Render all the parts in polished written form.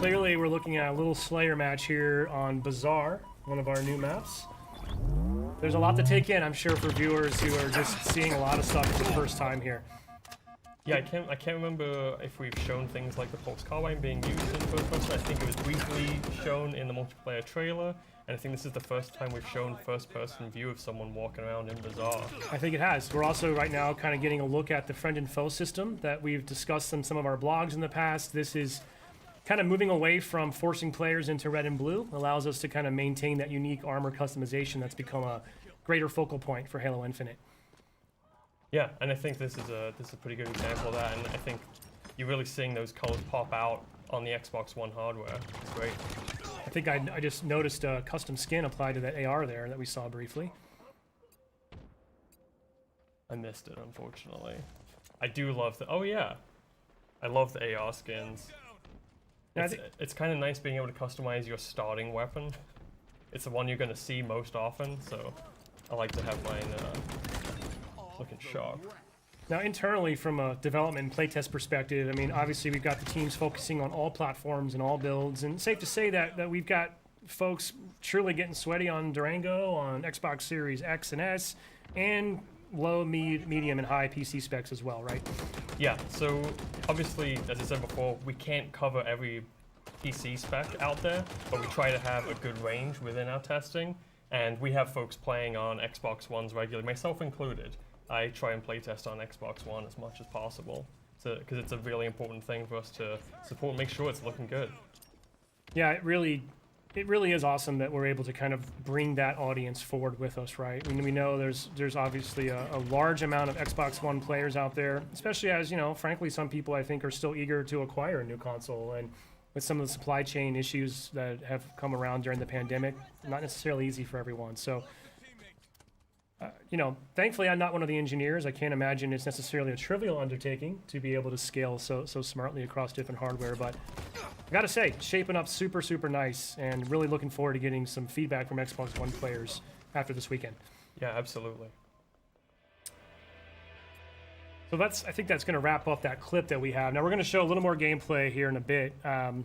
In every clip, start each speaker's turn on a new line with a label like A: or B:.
A: clearly we're looking at a little Slayer match here on Bazaar, one of our new maps. There's a lot to take in, I'm sure, for viewers who are just seeing a lot of stuff for the first time here.
B: Yeah, I can't remember if we've shown things like the Pulse Carbine being used in first person. I think it was briefly shown in the multiplayer trailer, and I think this is the first time we've shown first-person view of someone walking around in Bazaar.
A: I think it has. We're also right now kind of getting a look at the friend and foe system that we've discussed in some of our blogs in the past. This is kind of moving away from forcing players into red and blue, allows us to kind of maintain that unique armor customization that's become a greater focal point for Halo Infinite.
B: Yeah, and I think this is a pretty good example of that, and I think you're really seeing those colors pop out on the Xbox One hardware. It's great.
A: I think I just noticed a custom skin applied to that AR there that we saw briefly.
B: I missed it, unfortunately. I do love the... Oh, yeah. I love the AR skins.
A: Now,
B: It's kind of nice being able to customize your starting weapon. It's the one you're going to see most often, so I like to have mine looking sharp.
A: Now, internally, from a development and playtest perspective, I mean, obviously we've got the teams focusing on all platforms and all builds, and safe to say that we've got folks truly getting sweaty on Durango, on Xbox Series X and S, and low, medium, and high PC specs as well, right?
B: Yeah, so obviously, as I said before, we can't cover every PC spec out there, but we try to have a good range within our testing, and we have folks playing on Xbox Ones regularly, myself included. I try and playtest on Xbox One as much as possible, because it's a really important thing for us to support and make sure it's looking good.
A: Yeah, it really is awesome that we're able to kind of bring that audience forward with us, right? I mean, we know there's obviously a large amount of Xbox One players out there, especially as, you know, frankly, some people I think are still eager to acquire a new console, and with some of the supply chain issues that have come around during the pandemic, not necessarily easy for everyone. So, you know, thankfully I'm not one of the engineers. I can't imagine it's necessarily a trivial undertaking to be able to scale so smartly across different hardware, but I gotta say, shaping up super nice, and really looking forward to getting some feedback from Xbox One players after this weekend.
B: Yeah, absolutely.
A: So I think that's going to wrap up that clip that we have. Now we're going to show a little more gameplay here in a bit. We're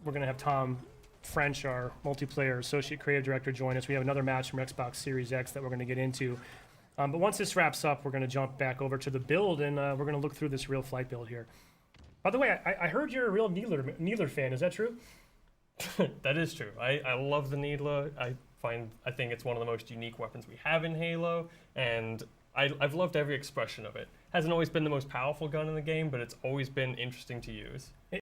A: going to have Tom French, our multiplayer associate creative director, join us. We have another match from Xbox Series X that we're going to get into. But once this wraps up, we're going to jump back over to the build, and we're going to look through this real flight build here. By the way, I heard you're a real Needler fan. Is that true?
B: That is true. I love the Needler. I think it's one of the most unique weapons we have in Halo, and I've loved every expression of it. Hasn't always been the most powerful gun in the game, but it's always been interesting to use.